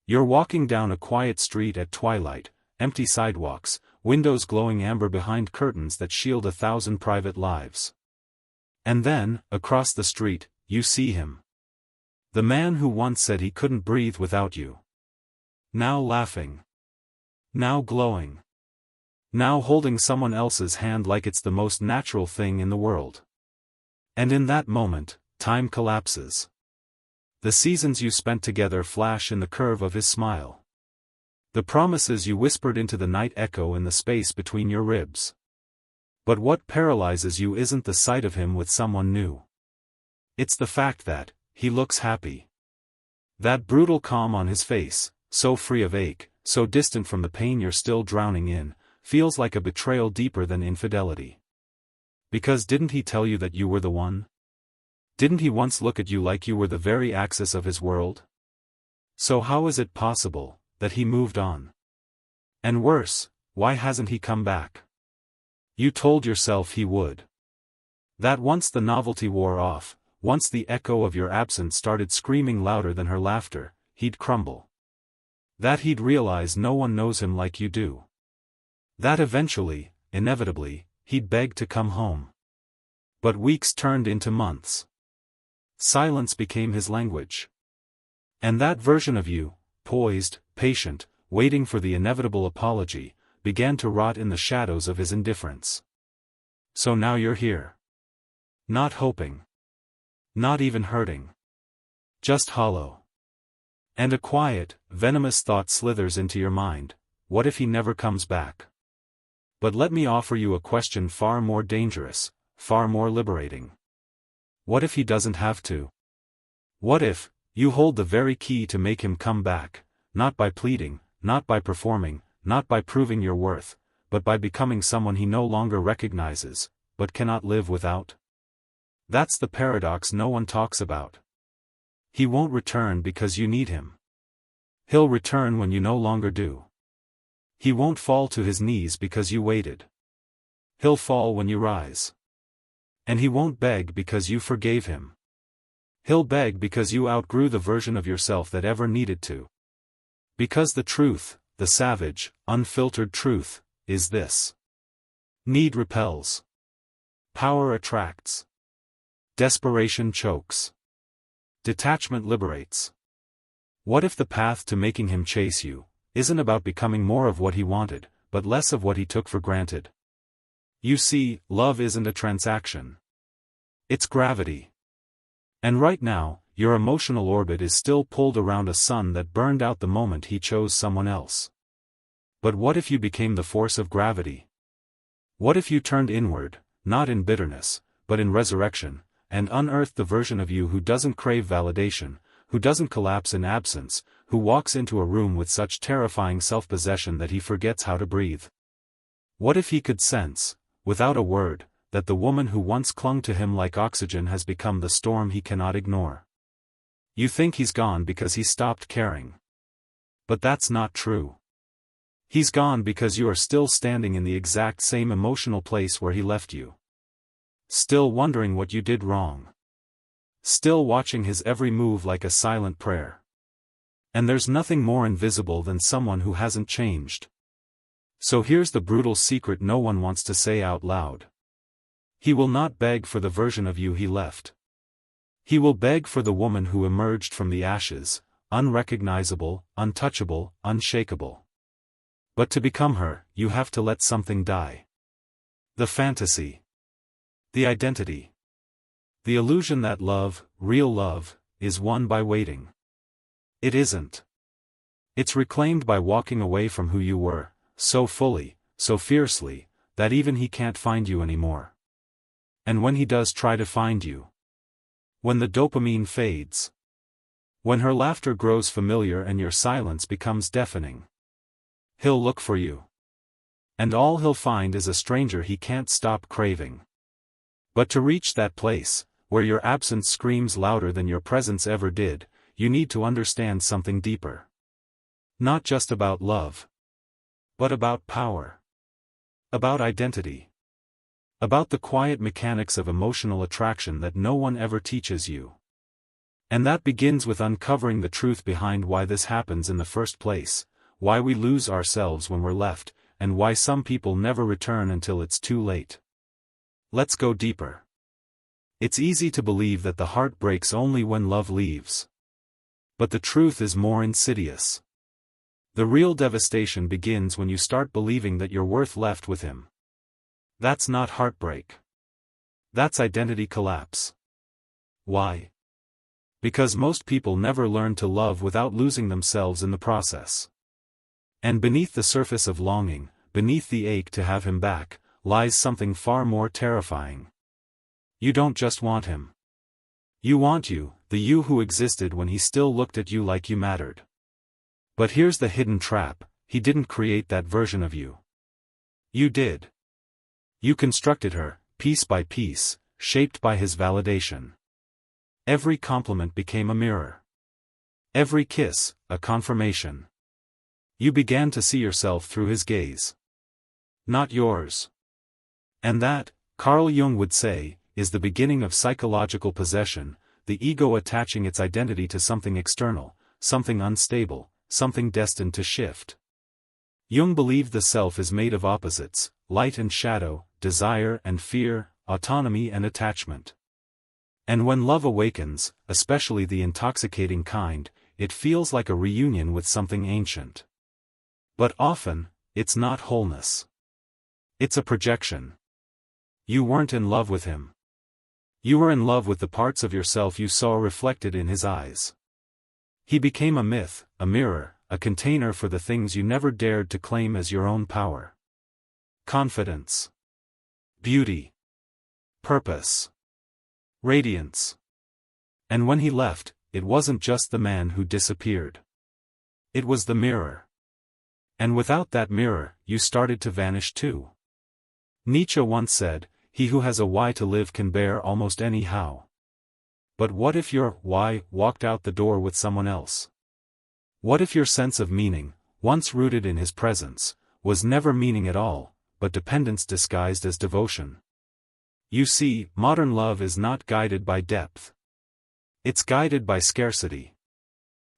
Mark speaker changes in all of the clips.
Speaker 1: You're walking down a quiet street at twilight, empty sidewalks, windows glowing amber behind curtains that shield 1,000 private lives. And then, across the street, you see him. The man who once said he couldn't breathe without you. Now laughing. Now glowing. Now holding someone else's hand like it's the most natural thing in the world. And in that moment, time collapses. The seasons you spent together flash in the curve of his smile. The promises you whispered into the night echo in the space between your ribs. But what paralyzes you isn't the sight of him with someone new. It's the fact that he looks happy. That brutal calm on his face, so free of ache, so distant from the pain you're still drowning in, feels like a betrayal deeper than infidelity. Because didn't he tell you that you were the one? Didn't he once look at you like you were the very axis of his world? So how is it possible that he moved on? And worse, why hasn't he come back? You told yourself he would. That once the novelty wore off, once the echo of your absence started screaming louder than her laughter, he'd crumble. That he'd realize no one knows him like you do. That eventually, inevitably, he'd beg to come home. But weeks turned into months. Silence became his language. And that version of you, poised, patient, waiting for the inevitable apology, began to rot in the shadows of his indifference. So now you're here. Not hoping. Not even hurting. Just hollow. And a quiet, venomous thought slithers into your mind: what if he never comes back? But let me offer you a question far more dangerous, far more liberating. What if he doesn't have to? What if you hold the very key to make him come back, not by pleading, not by performing, not by proving your worth, but by becoming someone he no longer recognizes, but cannot live without? That's the paradox no one talks about. He won't return because you need him. He'll return when you no longer do. He won't fall to his knees because you waited. He'll fall when you rise. And he won't beg because you forgave him. He'll beg because you outgrew the version of yourself that ever needed to. Because the truth, the savage, unfiltered truth, is this: need repels. Power attracts. Desperation chokes. Detachment liberates. What if the path to making him chase you isn't about becoming more of what he wanted, but less of what he took for granted? You see, love isn't a transaction. It's gravity. And right now, your emotional orbit is still pulled around a sun that burned out the moment he chose someone else. But what if you became the force of gravity? What if you turned inward, not in bitterness, but in resurrection, and unearthed the version of you who doesn't crave validation, who doesn't collapse in absence, who walks into a room with such terrifying self-possession that he forgets how to breathe? What if he could sense, without a word, that the woman who once clung to him like oxygen has become the storm he cannot ignore? You think he's gone because he stopped caring. But that's not true. He's gone because you are still standing in the exact same emotional place where he left you. Still wondering what you did wrong. Still watching his every move like a silent prayer. And there's nothing more invisible than someone who hasn't changed. So here's the brutal secret no one wants to say out loud. He will not beg for the version of you he left. He will beg for the woman who emerged from the ashes, unrecognizable, untouchable, unshakable. But to become her, you have to let something die. The fantasy. The identity. The illusion that love, real love, is won by waiting. It isn't. It's reclaimed by walking away from who you were, so fully, so fiercely, that even he can't find you anymore. And when he does try to find you, when the dopamine fades, when her laughter grows familiar and your silence becomes deafening, he'll look for you. And all he'll find is a stranger he can't stop craving. But to reach that place, where your absence screams louder than your presence ever did, you need to understand something deeper. Not just about love, but about power. About identity. About the quiet mechanics of emotional attraction that no one ever teaches you. And that begins with uncovering the truth behind why this happens in the first place, why we lose ourselves when we're left, and why some people never return until it's too late. Let's go deeper. It's easy to believe that the heart breaks only when love leaves. But the truth is more insidious. The real devastation begins when you start believing that you're worth left with him. That's not heartbreak. That's identity collapse. Why? Because most people never learn to love without losing themselves in the process. And beneath the surface of longing, beneath the ache to have him back, lies something far more terrifying. You don't just want him. You want you, the you who existed when he still looked at you like you mattered. But here's the hidden trap: he didn't create that version of you. You did. You constructed her, piece by piece, shaped by his validation. Every compliment became a mirror. Every kiss, a confirmation. You began to see yourself through his gaze. Not yours. And that, Carl Jung would say, is the beginning of psychological possession, the ego attaching its identity to something external, something unstable, something destined to shift. Jung believed the self is made of opposites, light and shadow, desire and fear, autonomy and attachment. And when love awakens, especially the intoxicating kind, it feels like a reunion with something ancient. But often, it's not wholeness. It's a projection. You weren't in love with him. You were in love with the parts of yourself you saw reflected in his eyes. He became a myth, a mirror, a container for the things you never dared to claim as your own power. Confidence. Beauty. Purpose. Radiance. And when he left, it wasn't just the man who disappeared. It was the mirror. And without that mirror, you started to vanish too. Nietzsche once said, "He who has a why to live can bear almost any how." But what if your why walked out the door with someone else? What if your sense of meaning, once rooted in his presence, was never meaning at all, but dependence disguised as devotion? You see, modern love is not guided by depth. It's guided by scarcity.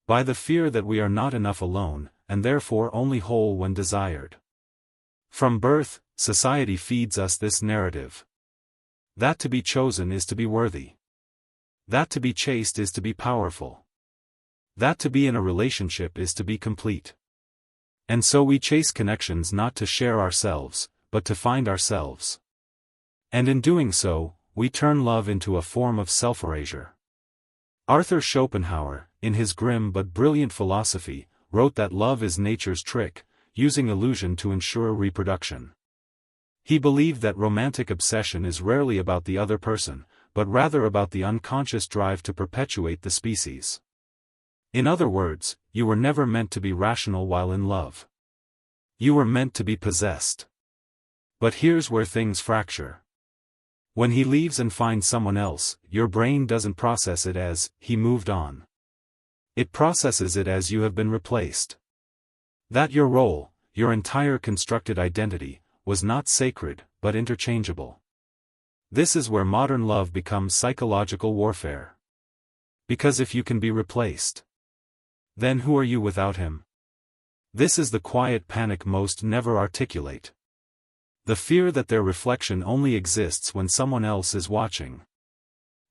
Speaker 1: By the fear that we are not enough alone, and therefore only whole when desired. From birth, society feeds us this narrative. That to be chosen is to be worthy. That to be chaste is to be powerful. That to be in a relationship is to be complete. And so we chase connections not to share ourselves, but to find ourselves. And in doing so, we turn love into a form of self-erasure. Arthur Schopenhauer, in his grim but brilliant philosophy, wrote that love is nature's trick, using illusion to ensure reproduction. He believed that romantic obsession is rarely about the other person, but rather about the unconscious drive to perpetuate the species. In other words, you were never meant to be rational while in love. You were meant to be possessed. But here's where things fracture. When he leaves and finds someone else, your brain doesn't process it as, he moved on. It processes it as you have been replaced. That your role, your entire constructed identity, was not sacred, but interchangeable. This is where modern love becomes psychological warfare. Because if you can be replaced, then who are you without him? This is the quiet panic most never articulate. The fear that their reflection only exists when someone else is watching.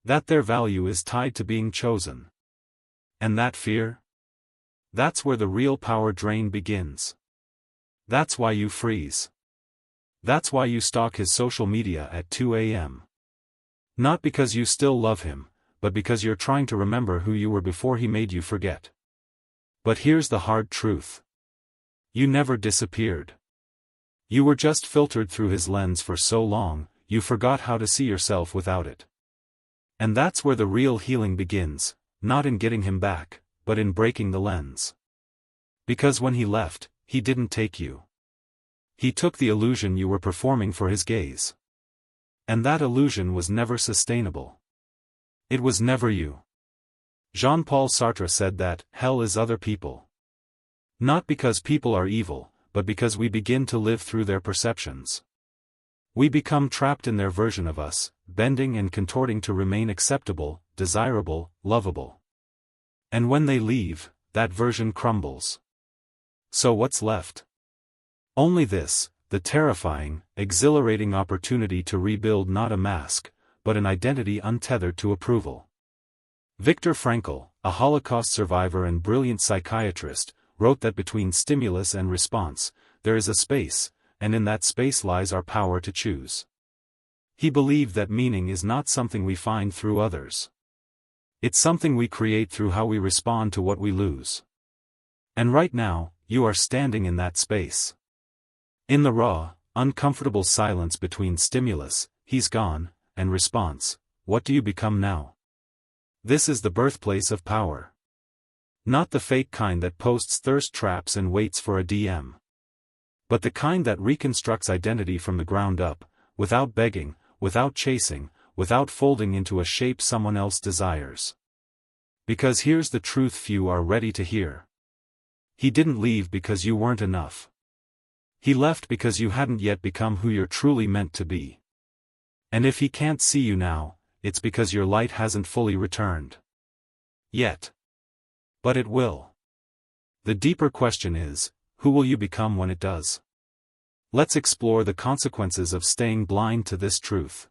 Speaker 1: That their value is tied to being chosen. And that fear? That's where the real power drain begins. That's why you freeze. That's why you stalk his social media at 2 a.m. Not because you still love him, but because you're trying to remember who you were before he made you forget. But here's the hard truth. You never disappeared. You were just filtered through his lens for so long, you forgot how to see yourself without it. And that's where the real healing begins, not in getting him back, but in breaking the lens. Because when he left, he didn't take you. He took the illusion you were performing for his gaze. And that illusion was never sustainable. It was never you. Jean-Paul Sartre said that, hell is other people. Not because people are evil, but because we begin to live through their perceptions. We become trapped in their version of us, bending and contorting to remain acceptable, desirable, lovable. And when they leave, that version crumbles. So what's left? Only this, the terrifying, exhilarating opportunity to rebuild not a mask, but an identity untethered to approval. Viktor Frankl, a Holocaust survivor and brilliant psychiatrist, wrote that between stimulus and response, there is a space, and in that space lies our power to choose. He believed that meaning is not something we find through others. It's something we create through how we respond to what we lose. And right now, you are standing in that space. In the raw, uncomfortable silence between stimulus, he's gone, and response, what do you become now? This is the birthplace of power. Not the fake kind that posts thirst traps and waits for a DM. But the kind that reconstructs identity from the ground up, without begging, without chasing, without folding into a shape someone else desires. Because here's the truth few are ready to hear. He didn't leave because you weren't enough. He left because you hadn't yet become who you're truly meant to be. And if he can't see you now, it's because your light hasn't fully returned. Yet. But it will. The deeper question is, who will you become when it does? Let's explore the consequences of staying blind to this truth.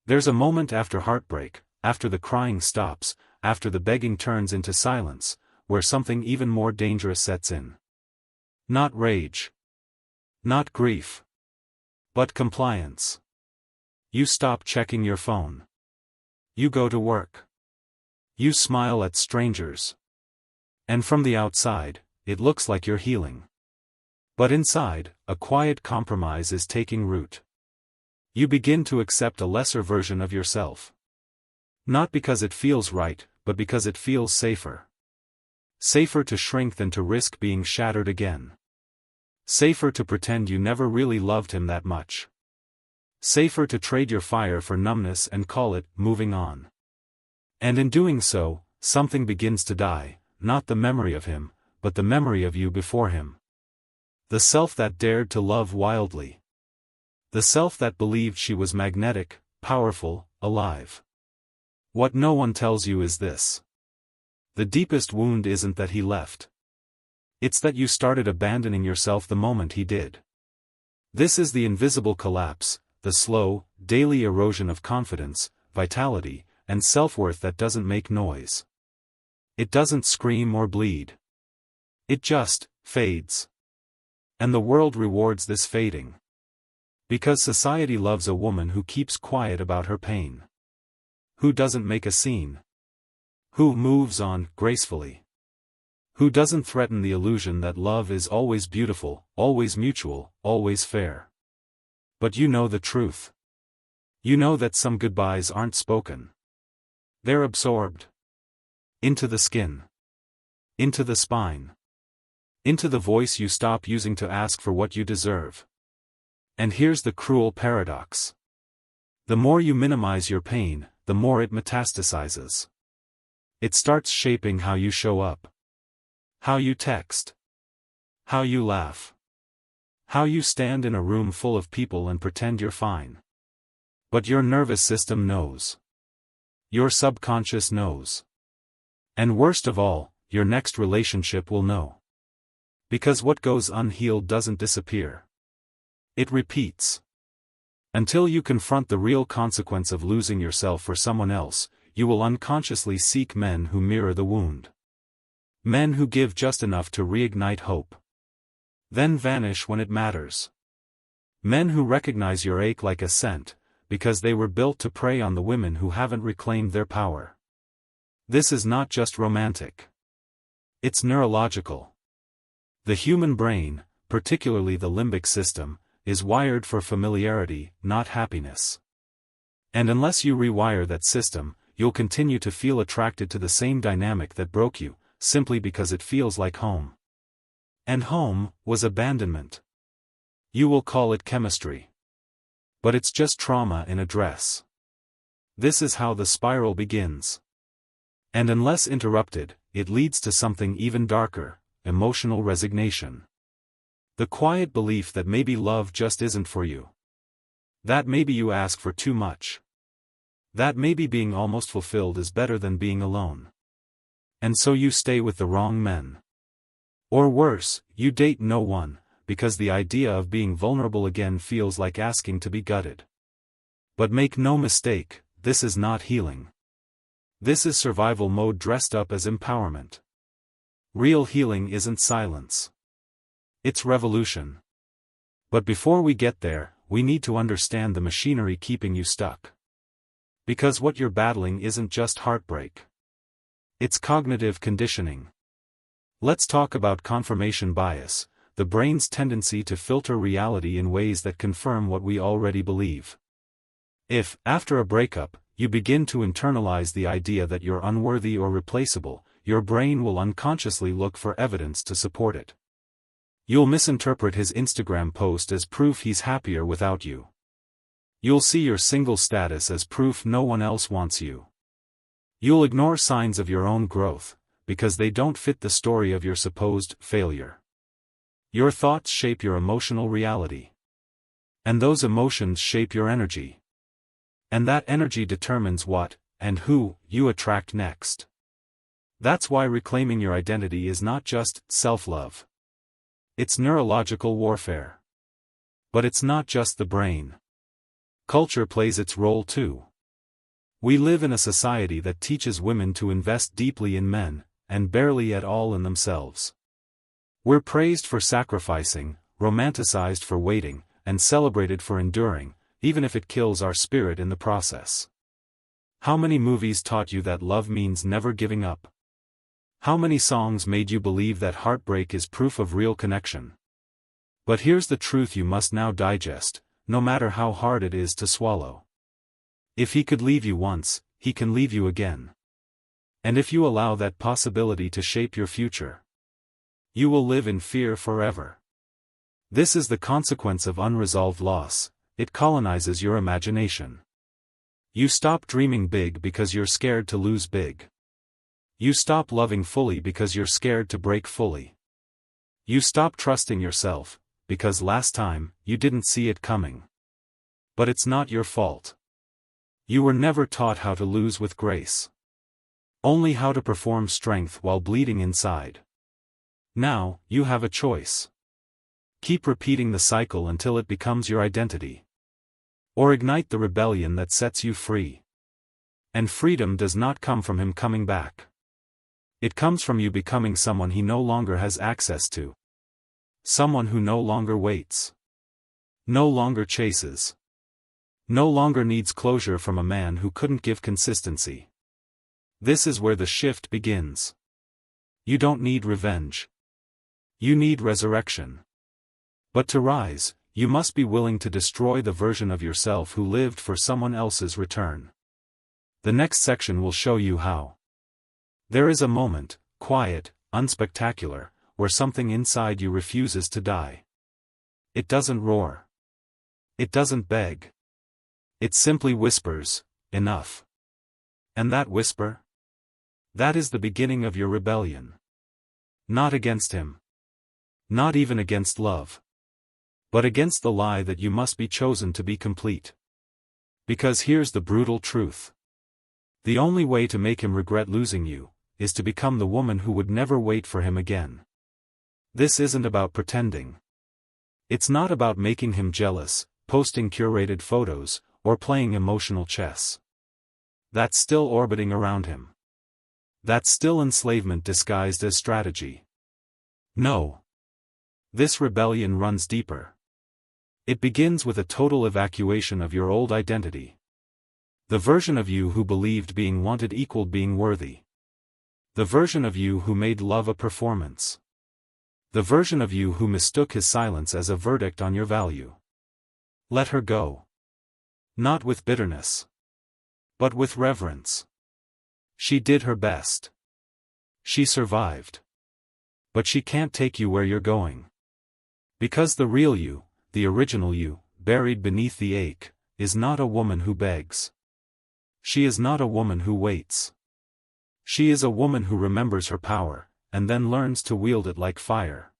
Speaker 1: There's a moment after heartbreak, after the crying stops, after the begging turns into silence, where something even more dangerous sets in. Not rage. Not grief. But compliance. You stop checking your phone. You go to work. You smile at strangers. And from the outside, it looks like you're healing. But inside, a quiet compromise is taking root. You begin to accept a lesser version of yourself. Not because it feels right, but because it feels safer. Safer to shrink than to risk being shattered again. Safer to pretend you never really loved him that much. Safer to trade your fire for numbness and call it moving on. And in doing so, something begins to die, not the memory of him, but the memory of you before him. The self that dared to love wildly. The self that believed she was magnetic, powerful, alive. What no one tells you is this. The deepest wound isn't that he left. It's that you started abandoning yourself the moment he did. This is the invisible collapse, the slow, daily erosion of confidence, vitality, and self-worth that doesn't make noise. It doesn't scream or bleed. It just fades. And the world rewards this fading. Because society loves a woman who keeps quiet about her pain. Who doesn't make a scene. Who moves on gracefully. Who doesn't threaten the illusion that love is always beautiful, always mutual, always fair. But you know the truth. You know that some goodbyes aren't spoken. They're absorbed. Into the skin. Into the spine. Into the voice you stop using to ask for what you deserve. And here's the cruel paradox. The more you minimize your pain, the more it metastasizes. It starts shaping how you show up. How you text. How you laugh. How you stand in a room full of people and pretend you're fine. But your nervous system knows. Your subconscious knows. And worst of all, your next relationship will know. Because what goes unhealed doesn't disappear. It repeats. Until you confront the real consequence of losing yourself for someone else, you will unconsciously seek men who mirror the wound. Men who give just enough to reignite hope. Then vanish when it matters. Men who recognize your ache like a scent, because they were built to prey on the women who haven't reclaimed their power. This is not just romantic. It's neurological. The human brain, particularly the limbic system, is wired for familiarity, not happiness. And unless you rewire that system, you'll continue to feel attracted to the same dynamic that broke you, simply because it feels like home. And home was abandonment. You will call it chemistry. But it's just trauma in a dress. This is how the spiral begins. And unless interrupted, it leads to something even darker, emotional resignation. The quiet belief that maybe love just isn't for you. That maybe you ask for too much. That maybe being almost fulfilled is better than being alone. And so you stay with the wrong men. Or worse, you date no one, because the idea of being vulnerable again feels like asking to be gutted. But make no mistake, this is not healing. This is survival mode dressed up as empowerment. Real healing isn't silence. It's revolution. But before we get there, we need to understand the machinery keeping you stuck. Because what you're battling isn't just heartbreak. It's cognitive conditioning. Let's talk about confirmation bias, the brain's tendency to filter reality in ways that confirm what we already believe. If, after a breakup, you begin to internalize the idea that you're unworthy or replaceable, your brain will unconsciously look for evidence to support it. You'll misinterpret his Instagram post as proof he's happier without you. You'll see your single status as proof no one else wants you. You'll ignore signs of your own growth, because they don't fit the story of your supposed failure. Your thoughts shape your emotional reality. And those emotions shape your energy. And that energy determines what, and who, you attract next. That's why reclaiming your identity is not just self-love. It's neurological warfare. But it's not just the brain. Culture plays its role too. We live in a society that teaches women to invest deeply in men, and barely at all in themselves. We're praised for sacrificing, romanticized for waiting, and celebrated for enduring, even if it kills our spirit in the process. How many movies taught you that love means never giving up? How many songs made you believe that heartbreak is proof of real connection? But here's the truth you must now digest, no matter how hard it is to swallow. If he could leave you once, he can leave you again. And if you allow that possibility to shape your future, you will live in fear forever. This is the consequence of unresolved loss. It colonizes your imagination. You stop dreaming big because you're scared to lose big. You stop loving fully because you're scared to break fully. You stop trusting yourself, because last time, you didn't see it coming. But it's not your fault. You were never taught how to lose with grace. Only how to perform strength while bleeding inside. Now, you have a choice. Keep repeating the cycle until it becomes your identity. Or ignite the rebellion that sets you free. And freedom does not come from him coming back. It comes from you becoming someone he no longer has access to. Someone who no longer waits. No longer chases. No longer needs closure from a man who couldn't give consistency. This is where the shift begins. You don't need revenge. You need resurrection. But to rise, you must be willing to destroy the version of yourself who lived for someone else's return. The next section will show you how. There is a moment, quiet, unspectacular, where something inside you refuses to die. It doesn't roar. It doesn't beg. It simply whispers, enough. And that whisper? That is the beginning of your rebellion. Not against him. Not even against love. But against the lie that you must be chosen to be complete. Because here's the brutal truth. The only way to make him regret losing you, is to become the woman who would never wait for him again. This isn't about pretending. It's not about making him jealous, posting curated photos, or playing emotional chess. That's still orbiting around him. That's still enslavement disguised as strategy. No. This rebellion runs deeper. It begins with a total evacuation of your old identity. The version of you who believed being wanted equaled being worthy. The version of you who made love a performance. The version of you who mistook his silence as a verdict on your value. Let her go. Not with bitterness. But with reverence. She did her best. She survived. But she can't take you where you're going. Because the real you, the original you, buried beneath the ache, is not a woman who begs. She is not a woman who waits. She is a woman who remembers her power, and then learns to wield it like fire.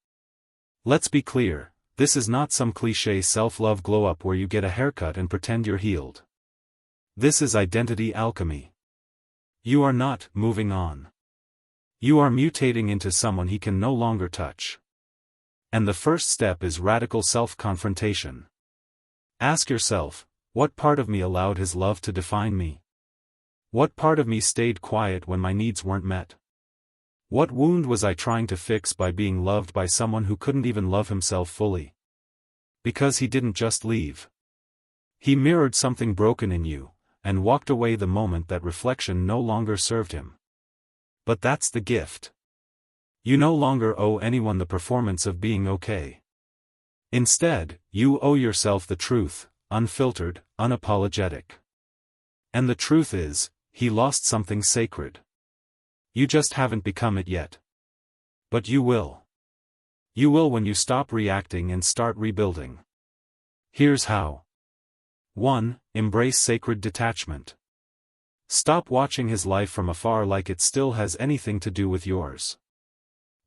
Speaker 1: Let's be clear, this is not some cliché self-love glow-up where you get a haircut and pretend you're healed. This is identity alchemy. You are not moving on. You are mutating into someone he can no longer touch. And the first step is radical self-confrontation. Ask yourself, what part of me allowed his love to define me? What part of me stayed quiet when my needs weren't met? What wound was I trying to fix by being loved by someone who couldn't even love himself fully? Because he didn't just leave. He mirrored something broken in you, and walked away the moment that reflection no longer served him. But that's the gift. You no longer owe anyone the performance of being okay. Instead, you owe yourself the truth, unfiltered, unapologetic. And the truth is, he lost something sacred. You just haven't become it yet. But you will. You will when you stop reacting and start rebuilding. Here's how. 1. Embrace sacred detachment. Stop watching his life from afar like it still has anything to do with yours.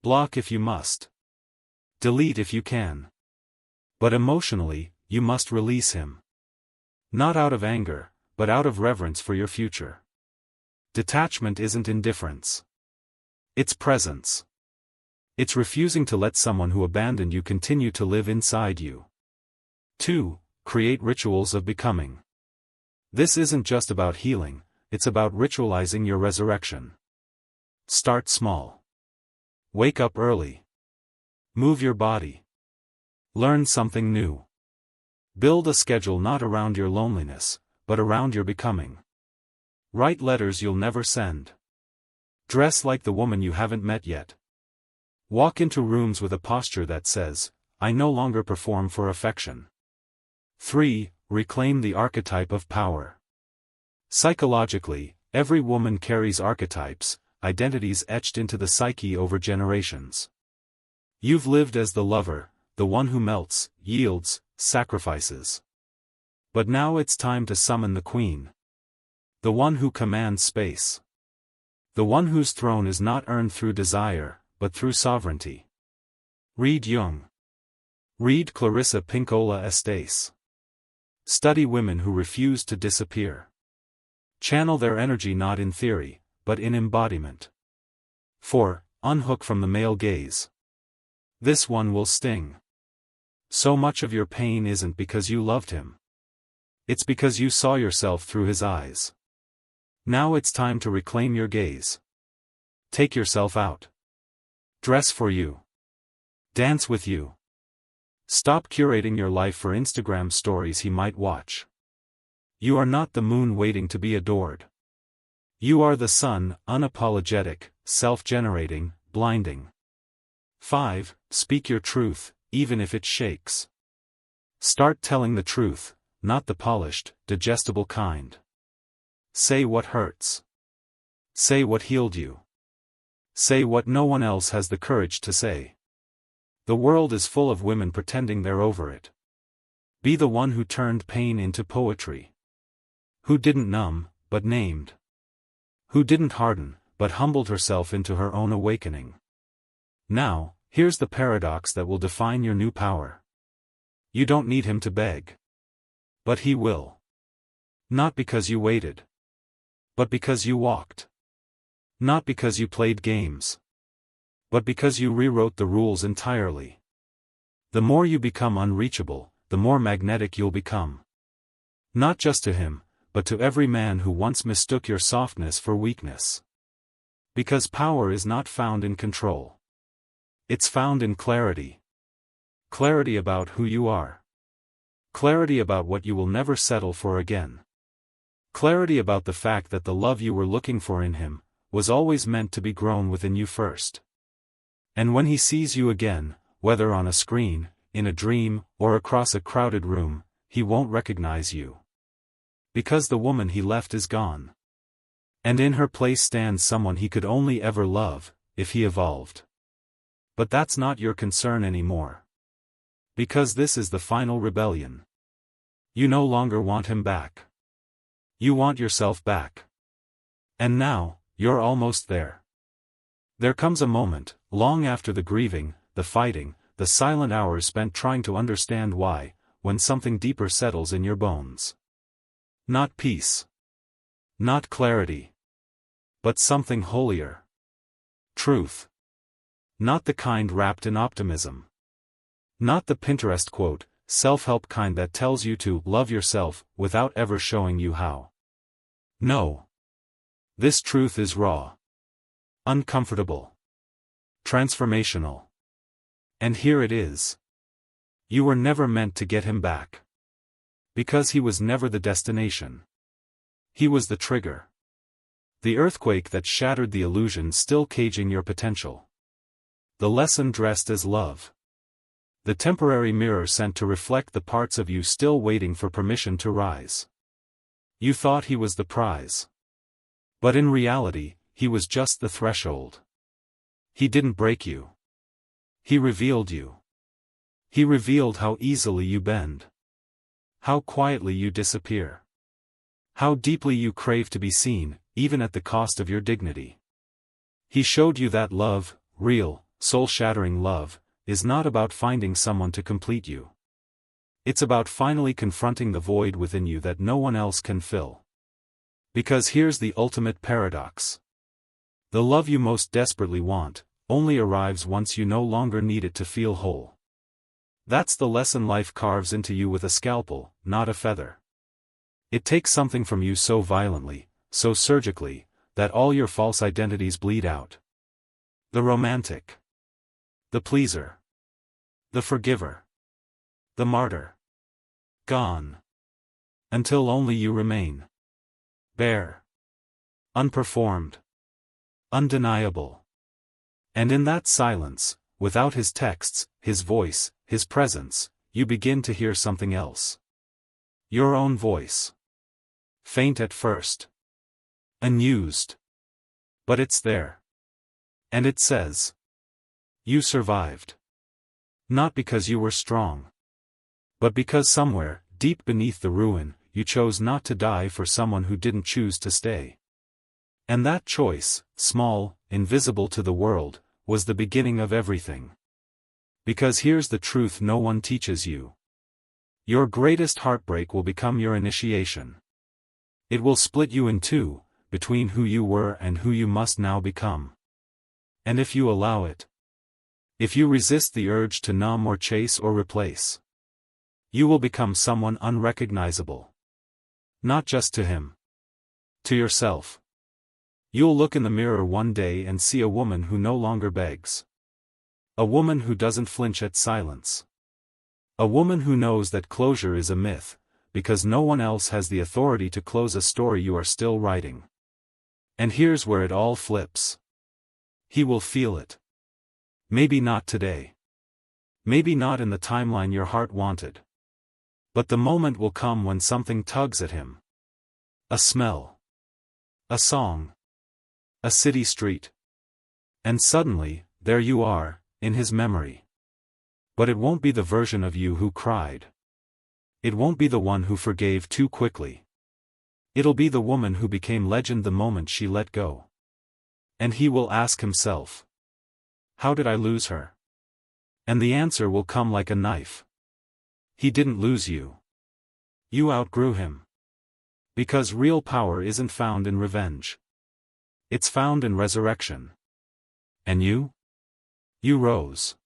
Speaker 1: Block if you must. Delete if you can. But emotionally, you must release him. Not out of anger, but out of reverence for your future. Detachment isn't indifference. It's presence. It's refusing to let someone who abandoned you continue to live inside you. 2. Create rituals of becoming. This isn't just about healing, it's about ritualizing your resurrection. Start small. Wake up early. Move your body. Learn something new. Build a schedule not around your loneliness, but around your becoming. Write letters you'll never send. Dress like the woman you haven't met yet. Walk into rooms with a posture that says, I no longer perform for affection. 3. Reclaim the archetype of power. Psychologically, every woman carries archetypes, identities etched into the psyche over generations. You've lived as the lover, the one who melts, yields, sacrifices. But now it's time to summon the queen. The one who commands space. The one whose throne is not earned through desire, but through sovereignty. Read Jung. Read Clarissa Pinkola Estes. Study women who refuse to disappear. Channel their energy not in theory, but in embodiment. 4. Unhook from the male gaze. This one will sting. So much of your pain isn't because you loved him. It's because you saw yourself through his eyes. Now it's time to reclaim your gaze. Take yourself out. Dress for you. Dance with you. Stop curating your life for Instagram stories he might watch. You are not the moon waiting to be adored. You are the sun, unapologetic, self-generating, blinding. 5. Speak your truth, even if it shakes. Start telling the truth, not the polished, digestible kind. Say what hurts. Say what healed you. Say what no one else has the courage to say. The world is full of women pretending they're over it. Be the one who turned pain into poetry. Who didn't numb, but named. Who didn't harden, but humbled herself into her own awakening. Now, here's the paradox that will define your new power. You don't need him to beg. But he will. Not because you waited. But because you walked. Not because you played games. But because you rewrote the rules entirely. The more you become unreachable, the more magnetic you'll become. Not just to him, but to every man who once mistook your softness for weakness. Because power is not found in control. It's found in clarity. Clarity about who you are. Clarity about what you will never settle for again. Clarity about the fact that the love you were looking for in him was always meant to be grown within you first. And when he sees you again, whether on a screen, in a dream, or across a crowded room, he won't recognize you. Because the woman he left is gone. And in her place stands someone he could only ever love, if he evolved. But that's not your concern anymore. Because this is the final rebellion. You no longer want him back. You want yourself back. And now, you're almost there. There comes a moment, long after the grieving, the fighting, the silent hours spent trying to understand why, when something deeper settles in your bones. Not peace. Not clarity. But something holier. Truth. Not the kind wrapped in optimism. Not the Pinterest quote, self-help kind that tells you to love yourself without ever showing you how. No. This truth is raw. Uncomfortable. Transformational. And here it is. You were never meant to get him back. Because he was never the destination. He was the trigger. The earthquake that shattered the illusion still caging your potential. The lesson dressed as love. The temporary mirror sent to reflect the parts of you still waiting for permission to rise. You thought he was the prize. But in reality, he was just the threshold. He didn't break you. He revealed you. He revealed how easily you bend. How quietly you disappear. How deeply you crave to be seen, even at the cost of your dignity. He showed you that love, real, soul-shattering love, is not about finding someone to complete you. It's about finally confronting the void within you that no one else can fill. Because here's the ultimate paradox. The love you most desperately want, only arrives once you no longer need it to feel whole. That's the lesson life carves into you with a scalpel, not a feather. It takes something from you so violently, so surgically, that all your false identities bleed out. The romantic. The pleaser. The forgiver. The martyr. Gone. Until only you remain. Bare. Unperformed. Undeniable. And in that silence, without his texts, his voice, his presence, you begin to hear something else. Your own voice. Faint at first. Unused. But it's there. And it says. You survived. Not because you were strong. But because somewhere, deep beneath the ruin, you chose not to die for someone who didn't choose to stay. And that choice, small, invisible to the world, was the beginning of everything. Because here's the truth no one teaches you. Your greatest heartbreak will become your initiation. It will split you in two, between who you were and who you must now become. And if you allow it, if you resist the urge to numb or chase or replace, you will become someone unrecognizable. Not just to him. To yourself. You'll look in the mirror one day and see a woman who no longer begs. A woman who doesn't flinch at silence. A woman who knows that closure is a myth, because no one else has the authority to close a story you are still writing. And here's where it all flips. He will feel it. Maybe not today. Maybe not in the timeline your heart wanted. But the moment will come when something tugs at him. A smell. A song. A city street. And suddenly, there you are, in his memory. But it won't be the version of you who cried. It won't be the one who forgave too quickly. It'll be the woman who became legend the moment she let go. And he will ask himself, how did I lose her? And the answer will come like a knife. He didn't lose you. You outgrew him. Because real power isn't found in revenge. It's found in resurrection. And you? You rose.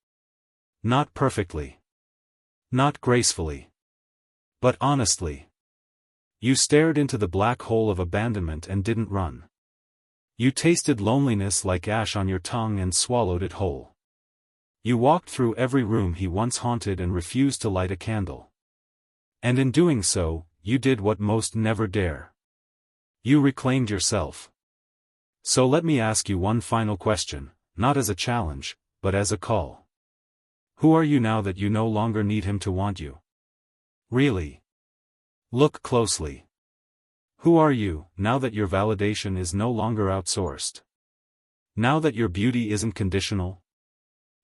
Speaker 1: Not perfectly. Not gracefully. But honestly. You stared into the black hole of abandonment and didn't run. You tasted loneliness like ash on your tongue and swallowed it whole. You walked through every room he once haunted and refused to light a candle. And in doing so, you did what most never dare. You reclaimed yourself. So let me ask you one final question, not as a challenge, but as a call. Who are you now that you no longer need him to want you? Really? Look closely. Who are you, now that your validation is no longer outsourced? Now that your beauty isn't conditional?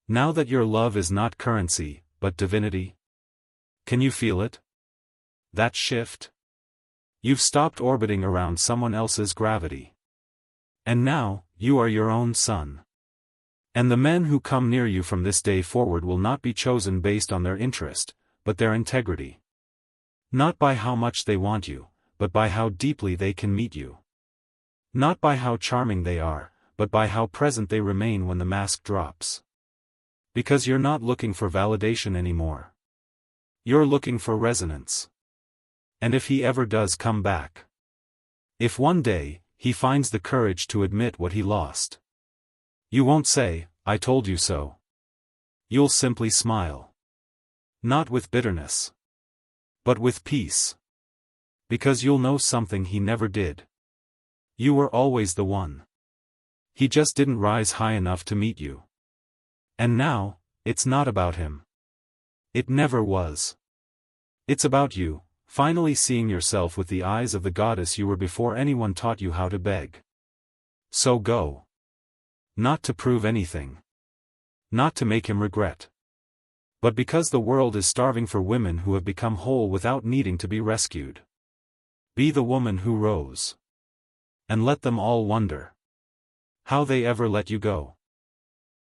Speaker 1: Now that your love is not currency, but divinity? Can you feel it? That shift? You've stopped orbiting around someone else's gravity. And now, you are your own sun. And the men who come near you from this day forward will not be chosen based on their interest, but their integrity. Not by how much they want you, but by how deeply they can meet you. Not by how charming they are, but by how present they remain when the mask drops. Because you're not looking for validation anymore. You're looking for resonance. And if he ever does come back, if one day, he finds the courage to admit what he lost, you won't say, "I told you so." You'll simply smile. Not with bitterness, but with peace. Because you'll know something he never did. You were always the one. He just didn't rise high enough to meet you. And now, it's not about him. It never was. It's about you, finally seeing yourself with the eyes of the goddess you were before anyone taught you how to beg. So go. Not to prove anything. Not to make him regret. But because the world is starving for women who have become whole without needing to be rescued. Be the woman who rose. And let them all wonder how they ever let you go.